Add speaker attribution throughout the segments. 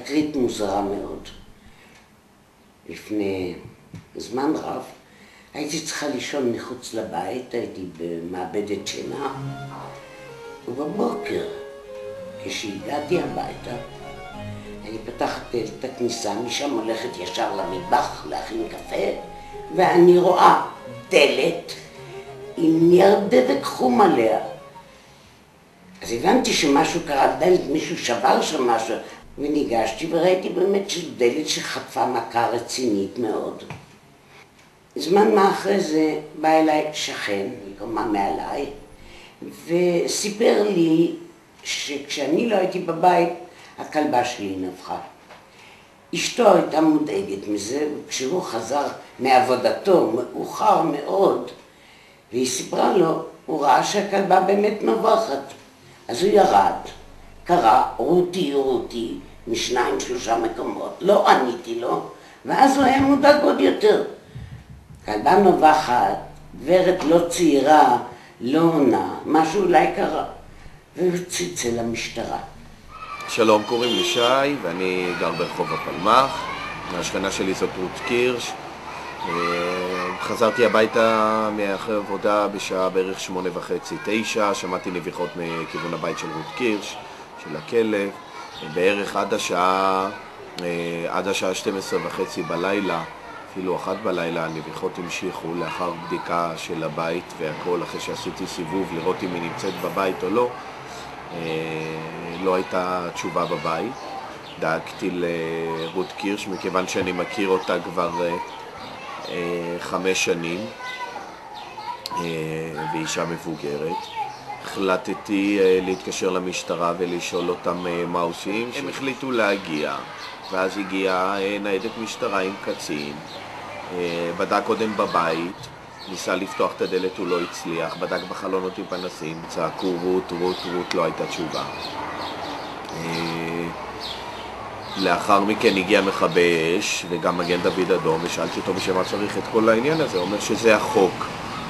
Speaker 1: תקרית מוזרה מאוד. לפני זמן רב הייתי צריכה לישון מחוץ לבית, הייתי במעבדת שינה, ובבוקר, כשהגעתי הביתה, אני פתחת את הכניסה, משם הולכת ישר למטבח להכין קפה, ואני רואה דלת עם נייר דבק חום עליה. אז הבנתי שמשהו קרה דלת, מישהו שבר שם משהו, וניגשתי וראיתי באמת שדלת שחטפה מכה רצינית מאוד. זמן מה אחרי זה בא אליי שכן, קומה מעליי, וסיפר לי שכשאני לא הייתי בבית, הכלבה שלי נבחה. אשתו הייתה מודאגת מזה, וכשהוא חזר מעבודתו מאוחר מאוד, והיא סיפרה לו, הוא ראה שהכלבה באמת נובחת. אז הוא ירד, קרא רותי רותי משניים שלושה מקומות, לא עניתי לו, ואז הוא היה מודאג עוד יותר. כלבה נובחת, גברת לא צעירה, לא עונה, משהו אולי קרה, והוא צלצל למשטרה.
Speaker 2: שלום, קוראים לי שי ואני גר ברחוב הפלמ"ח. השכנה שלי זאת רות קירש. חזרתי הביתה מאחרי עבודה בשעה בערך 8:30-9, שמעתי נביחות מכיוון הבית של רות קירש, של הכלב, בערך עד השעה 12:30 בלילה, אפילו 1 בלילה, הנביחות המשיכו לאחר בדיקה של הבית והכל, אחרי שעשיתי סיבוב לראות אם היא נמצאת בבית או לא. לא הייתה תשובה בבית. דאגתי לרות קירש מכיוון שאני מכיר אותה כבר 5 שנים, ואישה מבוגרת. החלטתי להתקשר למשטרה ולשאול אותם מה עושים. הם החליטו להגיע, ואז הגיעה ניידת משטרה עם קצין, בדק קודם בבית, ניסה לפתוח את הדלת, הוא לא הצליח, בדק בחלונות עם פנסים, צעקו רות, רות, רות, לא הייתה תשובה. לאחר מכן הגיע מכבי אש וגם מגן דוד אדום, ושאלתי אותו בשביל מה צריך את כל העניין הזה. הוא אומר שזה החוק,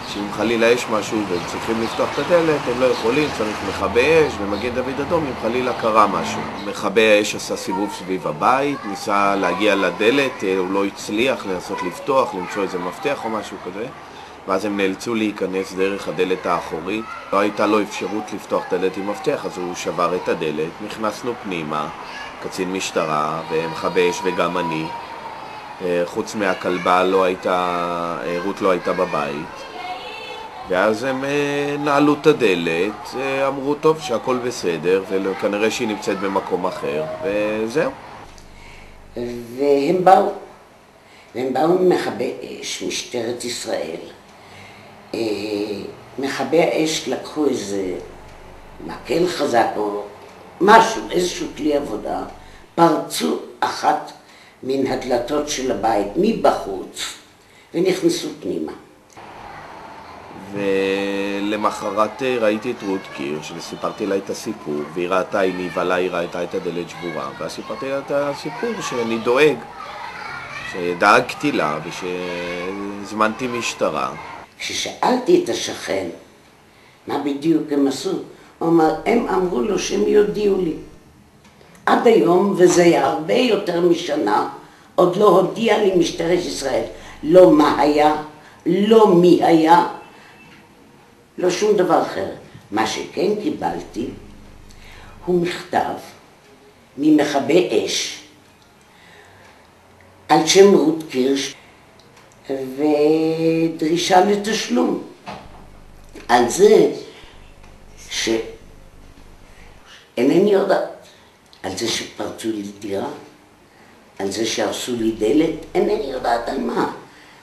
Speaker 2: שאם חלילה יש משהו והם צריכים לפתוח את הדלת, הם לא יכולים, צריך מכבי אש ומגן דוד אדום אם חלילה קרה משהו. מכבי האש עשה סיבוב סביב הבית, ניסה להגיע לדלת, הוא לא הצליח לנסות לפתוח, למצוא איזה מפתח או משהו כזה, ואז הם נאלצו להיכנס דרך הדלת האחורית. לא הייתה לו אפשרות לפתוח את הדלת עם מפתח, אז הוא שבר את הדלת, נכנסנו פנימה, קצין משטרה ומכבי אש וגם אני. חוץ מהכלבה רות לא הייתה בבית. ואז הם נעלו את הדלת, אמרו טוב שהכל בסדר, וכנראה שהיא נמצאת במקום אחר, וזהו.
Speaker 1: והם באו ממכבי אש, משטרת ישראל. מכבי האש לקחו איזה מקל חזק או משהו, איזשהו כלי עבודה, פרצו אחת מן הדלתות של הבית מבחוץ ונכנסו פנימה.
Speaker 2: ולמחרת ראיתי את רות קירש וסיפרתי לה את הסיפור, והיא ראתה, היא נבהלה, היא ראתה את הדלת שבורה, ואז סיפרתי לה את הסיפור שאני דואג, שדאגתי לה ושזמנתי משטרה.
Speaker 1: כששאלתי את השכן מה בדיוק הם עשו, הוא אמר, הם אמרו לו שהם יודיעו לי. עד היום, וזה היה הרבה יותר משנה, עוד לא הודיע לי משטרת ישראל, לא מה היה, לא מי היה, לא שום דבר אחר. מה שכן קיבלתי הוא מכתב ממכבי אש על שם רות קירש ודרישה לתשלום על זה שאינני יודעת, על זה שפרצו לי דירה, על זה שהרסו לי דלת, אינני יודעת על מה.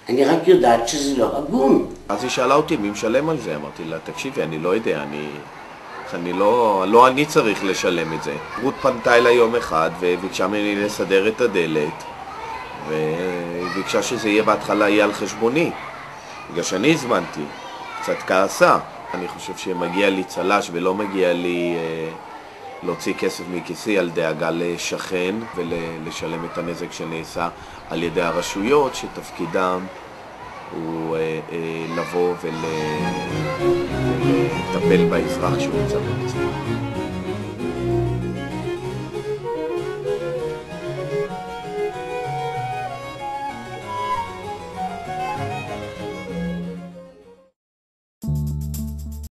Speaker 1: אני רק יודעת שזה לא הגון.
Speaker 2: אז היא שאלה אותי מי משלם על זה, אמרתי לה, תקשיבי, אני לא יודע, לא אני צריך לשלם את זה. רות פנתה אליי יום אחד וביקשה ממני לסדר את הדלת, וביקשה שזה יהיה בהתחלה יהיה על חשבוני, בגלל שאני הזמנתי, קצת כעסה. אני חושב שמגיע לי צלש ולא מגיע לי להוציא כסף מכיסי על דאגה לשכן ולשלם את הנזק שנעשה על ידי הרשויות שתפקידם הוא לבוא ולטפל באזרח שהוא נמצא במצב.